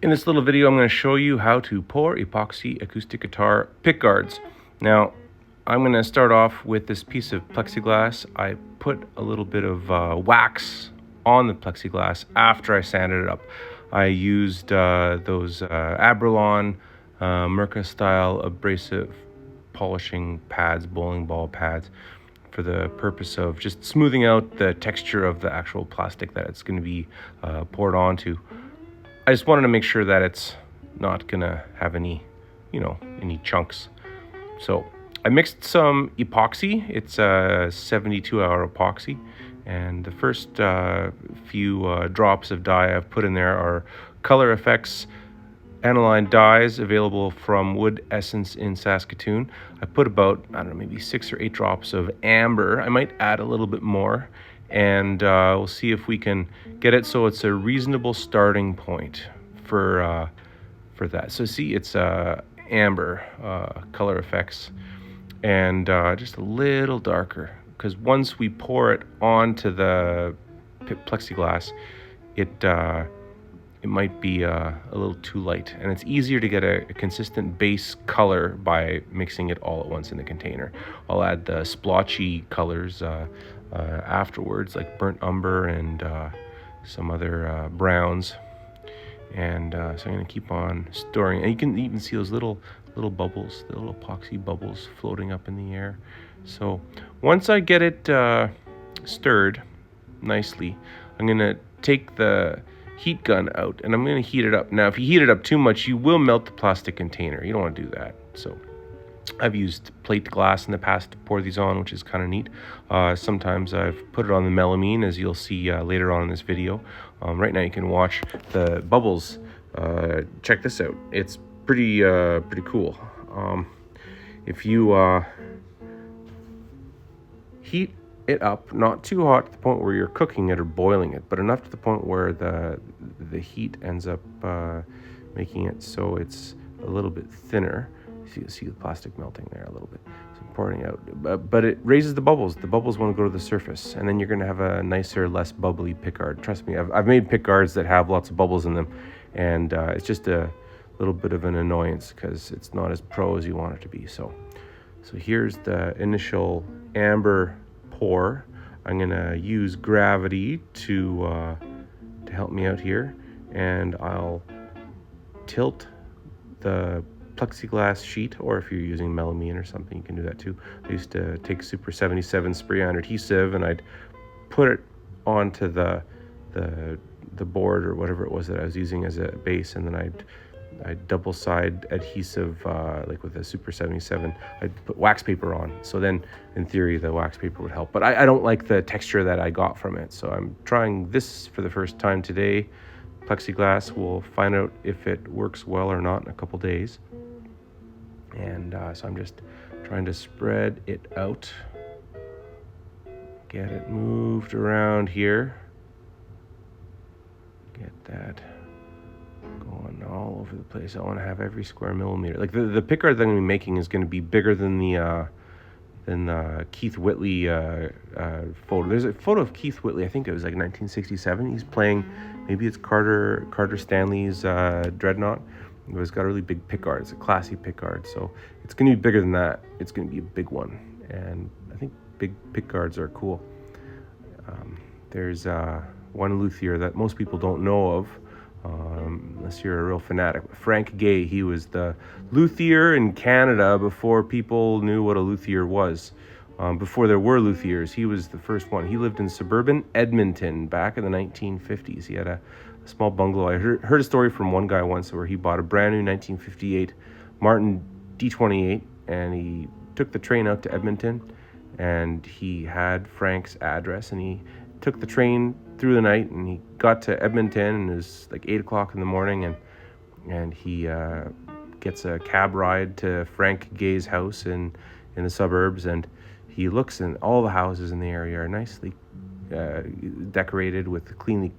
In this little video, I'm going to show you how to pour epoxy acoustic guitar pickguards. Now, I'm going to start off with this piece of plexiglass. I put a little bit of wax on the plexiglass after I sanded it up. I used those Abralon Mirka style abrasive polishing pads, bowling ball pads, for the purpose of just smoothing out the texture of the actual plastic that it's going to be poured onto. I just wanted to make sure that it's not gonna have any chunks. So I mixed some epoxy. It's a 72-hour epoxy, and the first few drops of dye I've put in there are Color FX aniline dyes available from Wood Essence in Saskatoon. I put about, maybe 6 or 8 drops of amber. I might add a little bit more, and we'll see if we can get it so it's a reasonable starting point for that. So see, it's amber Color Effects, and just a little darker, because once we pour it onto the plexiglass, it might be a little too light, and it's easier to get a consistent base color by mixing it all at once in the container. I'll add the splotchy colors afterwards, like burnt umber and some other browns, and so I'm going to keep on storing. And you can even see those little bubbles, the little epoxy bubbles floating up in the air. So once I get it stirred nicely, I'm going to take the heat gun out and I'm going to heat it up. Now, if you heat it up too much, you will melt the plastic container. You don't want to do that. So I've used plate glass in the past to pour these on, which is kind of neat. Sometimes I've put it on the melamine, as you'll see later on in this video. Right now you can watch the bubbles. Check this out. It's pretty cool. If you heat it up, not too hot to the point where you're cooking it or boiling it, but enough to the point where the heat ends up making it so it's a little bit thinner. So you see the plastic melting there a little bit. So pouring out, but it raises the bubbles. The bubbles want to go to the surface, and then you're going to have a nicer, less bubbly pickguard. Trust me, I've made pickguards that have lots of bubbles in them, and it's just a little bit of an annoyance because it's not as pro as you want it to be. So here's the initial amber pour. I'm going to use gravity to help me out here, and I'll tilt the plexiglass sheet, or if you're using melamine or something, you can do that too. I used to take Super 77 spray-on adhesive, and I'd put it onto the board or whatever it was that I was using as a base, and then I'd double side adhesive, like with a Super 77, I'd put wax paper on. So then in theory the wax paper would help, but I don't like the texture that I got from it. So I'm trying this for the first time today. Plexiglass, we'll find out if it works well or not in a couple days. And so I'm just trying to spread it out, get it moved around here, get that going all over the place. I want to have every square millimeter. Like the pickguard that I'm going to be making is going to be bigger than the Keith Whitley photo. There's a photo of Keith Whitley, I think it was like 1967. He's playing, maybe it's Carter Stanley's Dreadnought. It's got a really big pickguard. It's a classy pickguard, so it's going to be bigger than that. It's going to be a big one, and I think big pickguards are cool. There's one luthier that most people don't know of, unless you're a real fanatic. Frank Gay, he was the luthier in Canada before people knew what a luthier was. Before there were luthiers, he was the first one. He lived in suburban Edmonton back in the 1950s. He had a small bungalow. I heard a story from one guy once where he bought a brand new 1958 Martin D28, and he took the train out to Edmonton, and he had Frank's address, and he took the train through the night, and he got to Edmonton, and it was like 8 o'clock in the morning, and he gets a cab ride to Frank Gay's house in the suburbs, and he looks, and all the houses in the area are nicely decorated with cleanly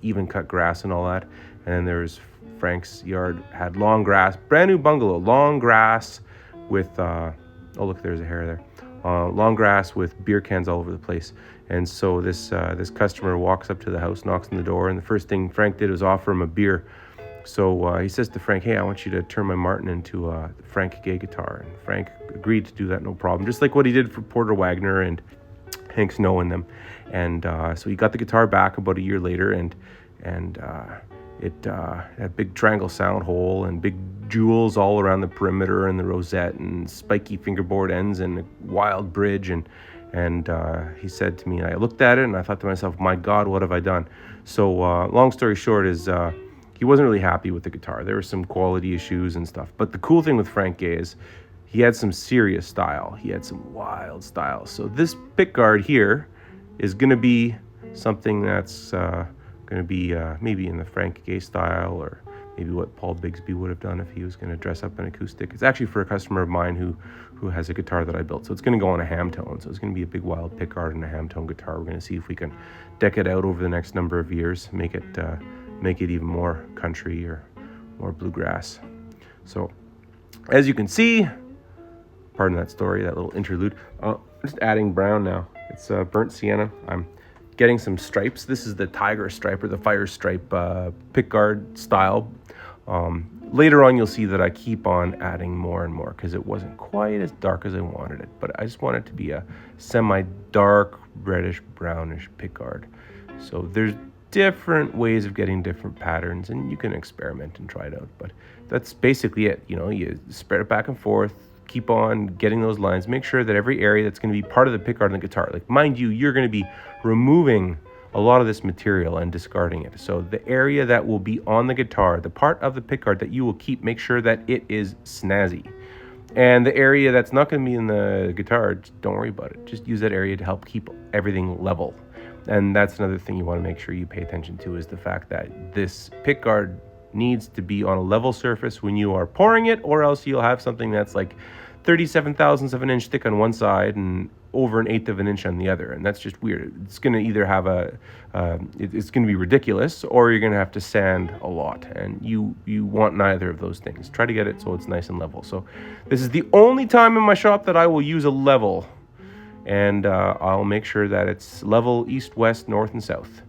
even cut grass and all that. And then there's Frank's yard, had long grass, brand new bungalow, long grass with oh look, there's a hair there, long grass with beer cans all over the place. And so this customer walks up to the house, knocks on the door, and the first thing Frank did was offer him a beer. So he says to Frank, hey, I want you to turn my Martin into a Frank Gay guitar. And Frank agreed to do that, no problem. Just like what he did for Porter Wagner and Hank Snow and them. And so he got the guitar back about a year later, and it had a big triangle sound hole and big jewels all around the perimeter and the rosette and spiky fingerboard ends and a wild bridge. And he said to me, I looked at it and I thought to myself, my God, what have I done? So long story short is he wasn't really happy with the guitar. There were some quality issues and stuff. But the cool thing with Frank Gay is he had some serious style. He had some wild style. So this pickguard here is going to be something that's going to be maybe in the Frank Gay style, or maybe what Paul Bigsby would have done if he was going to dress up an acoustic. It's actually for a customer of mine who has a guitar that I built. So it's going to go on a Hamm-tone. So it's going to be a big wild pickguard and a Hamm-tone guitar. We're going to see if we can deck it out over the next number of years, make it even more country or more bluegrass. So as you can see, pardon that story, that little interlude. I'm just adding brown now. It's burnt sienna. I'm getting some stripes. This is the tiger stripe or the fire stripe pickguard style. Later on, you'll see that I keep on adding more and more because it wasn't quite as dark as I wanted it. But I just want it to be a semi-dark, reddish, brownish pickguard. So there's different ways of getting different patterns, and you can experiment and try it out. But that's basically it. You know, you spread it back and forth. Keep on getting those lines. Make sure that every area that's going to be part of the pickguard and the guitar, like mind you, you're going to be removing a lot of this material and discarding it. So the area that will be on the guitar, the part of the pickguard that you will keep, make sure that it is snazzy. And the area that's not going to be in the guitar, just don't worry about it. Just use that area to help keep everything level. And that's another thing you want to make sure you pay attention to, is the fact that this pickguard needs to be on a level surface when you are pouring it, or else you'll have something that's like 37 thousandths of an inch thick on one side and over an eighth of an inch on the other, and that's just weird. It's going to either have it's going to be ridiculous, or you're going to have to sand a lot, and you want neither of those things. Try to get it so it's nice and level. So this is the only time in my shop that I will use a level, and I'll make sure that it's level east, west, north, and south.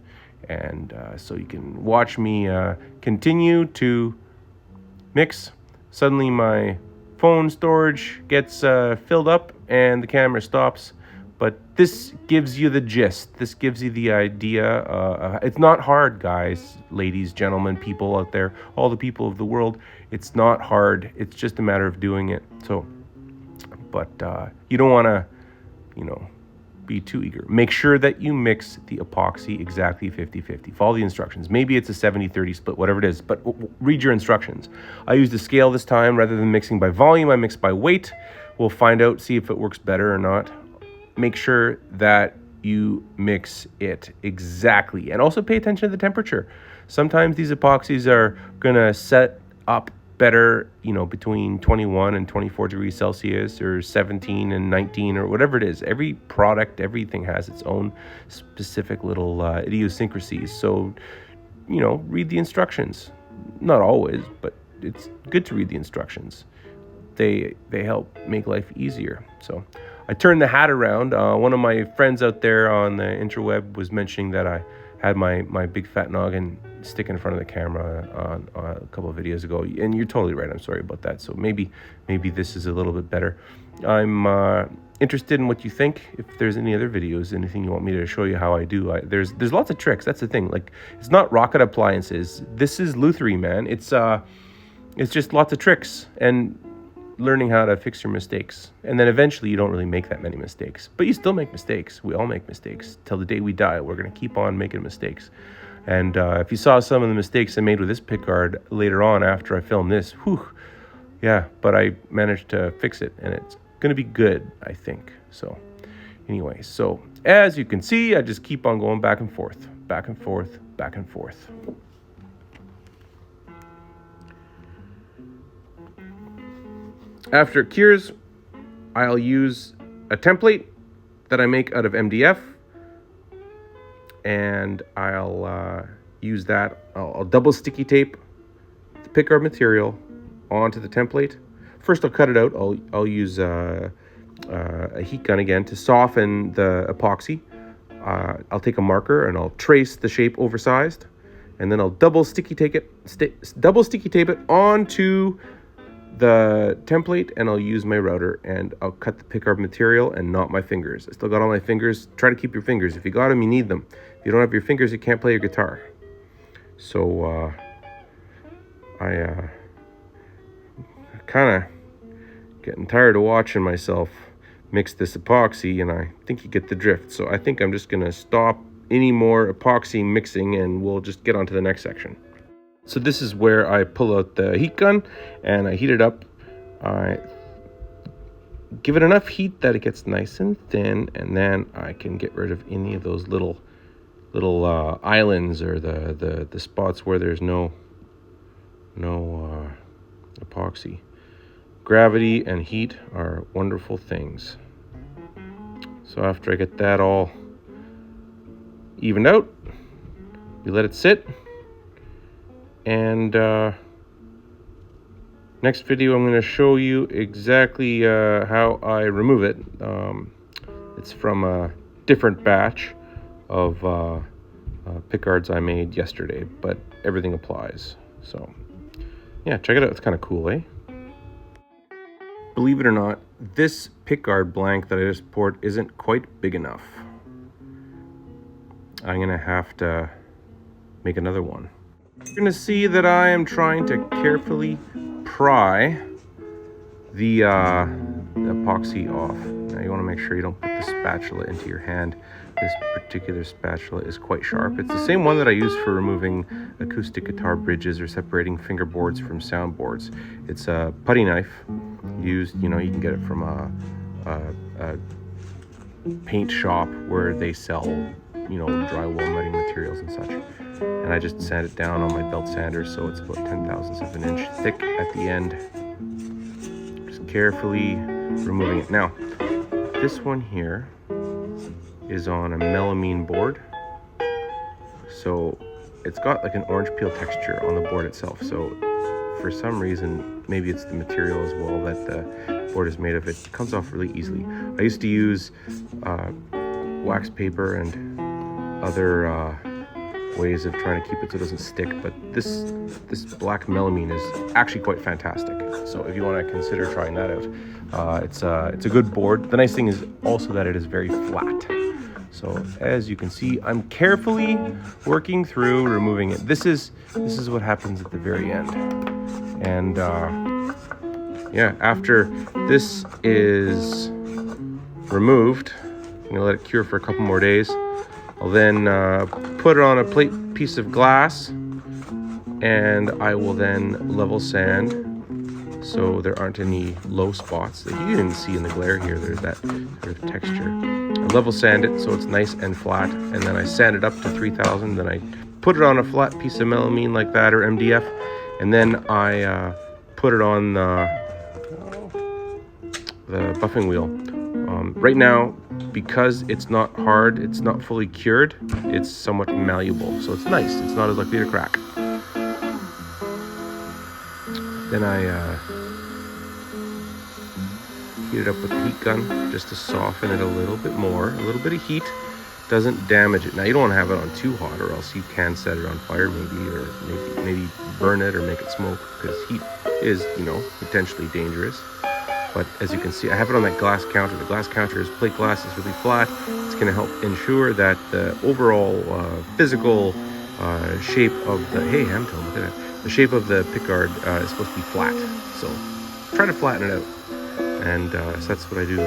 And so you can watch me continue to mix. Suddenly my phone storage gets filled up and the camera stops. But this gives you the gist. This gives you the idea. It's not hard, guys, ladies, gentlemen, people out there, all the people of the world. It's not hard. It's just a matter of doing it. So, but you don't want to, be too eager. Make sure that you mix the epoxy exactly 50-50. Follow the instructions. Maybe it's a 70-30 split, whatever it is, but read your instructions. I used a scale this time. Rather than mixing by volume, I mixed by weight. We'll find out, see if it works better or not. Make sure that you mix it exactly. And also pay attention to the temperature. Sometimes these epoxies are going to set up better, between 21 and 24 degrees Celsius, or 17 and 19, or whatever it is. Every product, everything has its own specific little idiosyncrasies. So, read the instructions. Not always, but it's good to read the instructions. They help make life easier. So I turned the hat around. One of my friends out there on the interweb was mentioning that I had my big fat noggin stick in front of the camera on a couple of videos ago, and you're totally right. I'm sorry about that. So maybe this is a little bit better. I'm interested in what you think. If there's any other videos, anything you want me to show you how I do, there's lots of tricks. That's the thing. Like, it's not rocket appliances. This is luthiery, man. It's just lots of tricks and learning how to fix your mistakes. And then eventually you don't really make that many mistakes, but you still make mistakes. We all make mistakes. Till the day we die, we're going to keep on making mistakes. And if you saw some of the mistakes I made with this pickguard later on after I filmed this, but I managed to fix it, and it's going to be good, I think. So anyway, so as you can see, I just keep on going back and forth, back and forth, back and forth. After it cures, I'll use a template that I make out of MDF, and I'll use that. I'll double sticky tape the pickguard material onto the template. First, I'll cut it out. I'll use a heat gun again to soften the epoxy. I'll take a marker and I'll trace the shape oversized, and then I'll double sticky tape it onto the template, and I'll use my router, and I'll cut the pickguard material and not my fingers. I still got all my fingers. Try to keep your fingers. If you got them, you need them. If you don't have your fingers, you can't play your guitar. So I kind of getting tired of watching myself mix this epoxy, and I think you get the drift. So I think I'm just gonna stop any more epoxy mixing, and we'll just get on to the next section. So this is where I pull out the heat gun and I heat it up. I give it enough heat that it gets nice and thin, and then I can get rid of any of those little islands or the spots where there's no epoxy. Gravity and heat are wonderful things. So after I get that all evened out, we let it sit. And next video, I'm going to show you exactly how I remove it. It's from a different batch of pickguards I made yesterday, but everything applies. So yeah, check it out. It's kind of cool, eh? Believe it or not, this pickguard blank that I just poured isn't quite big enough. I'm going to have to make another one. You're going to see that I am trying to carefully pry the epoxy off. Now you want to make sure you don't put the spatula into your hand. This particular spatula is quite sharp. It's the same one that I use for removing acoustic guitar bridges or separating fingerboards from soundboards. It's a putty knife used, you can get it from a paint shop where they sell, drywall nutting materials and such. And I just sand it down on my belt sander, so it's about 0.010 of an inch thick at the end. Just carefully removing it. Now, this one here is on a melamine board, so it's got like an orange peel texture on the board itself. So for some reason, maybe it's the material as well that the board is made of, it comes off really easily. I used to use wax paper and other ways of trying to keep it so it doesn't stick, but this black melamine is actually quite fantastic. So if you want to consider trying that out, it's a good board. The nice thing is also that it is very flat. So as you can see, I'm carefully working through removing it. This is what happens at the very end. And yeah, after this is removed, I'm gonna let it cure for a couple more days. I'll then put it on a piece of glass, and I will then level sand so there aren't any low spots that you can see in the glare here. There's the texture. I level sand it so it's nice and flat, and then I sand it up to 3000. Then I put it on a flat piece of melamine like that, or MDF, and then I put it on the buffing wheel. Right now, because it's not hard, it's not fully cured, it's somewhat malleable, so it's nice. It's not as likely to crack. Then I heat it up with the heat gun just to soften it a little bit more. A little bit of heat doesn't damage it. Now you don't want to have it on too hot, or else you can set it on fire maybe, or maybe burn it or make it smoke, because heat is, potentially dangerous. But as you can see, I have it on that glass counter. The glass counter is plate glass, it's really flat. It's going to help ensure that the overall physical shape of the, hey, Hamm-tone, look at that. The shape of the pickguard is supposed to be flat. So try to flatten it out. And so that's what I do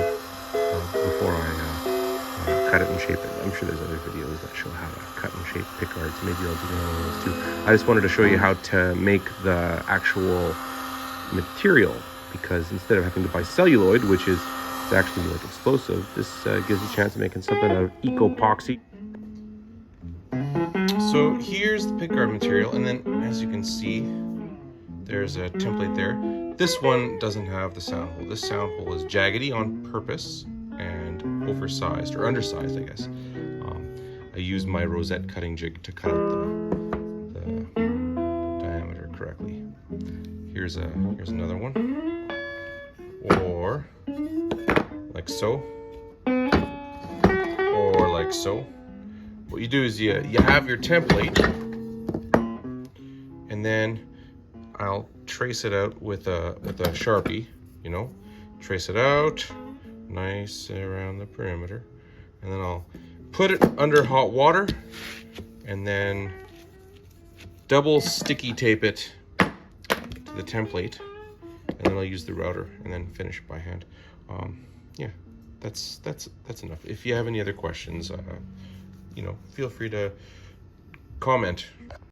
before I cut it and shape it. I'm sure there's other videos that show how to cut and shape pickguards. Maybe I'll do one of those too. I just wanted to show you how to make the actual material, because instead of having to buy celluloid, which is actually like explosive, this gives you a chance of making something out of epoxy. So here's the pickguard material, and then as you can see, there's a template there. This one doesn't have the sound hole. This sound hole is jaggedy on purpose and oversized, or undersized, I guess. I used my rosette cutting jig to cut out the diameter correctly. Here's another one, or like so, or like so. What you do is you have your template, then I'll trace it out with a Sharpie, you know, trace it out nice around the perimeter, and then I'll put it under hot water and then double sticky tape it to the template, and then I'll use the router and then finish it by hand. Yeah, that's enough. If you have any other questions, you know, feel free to comment.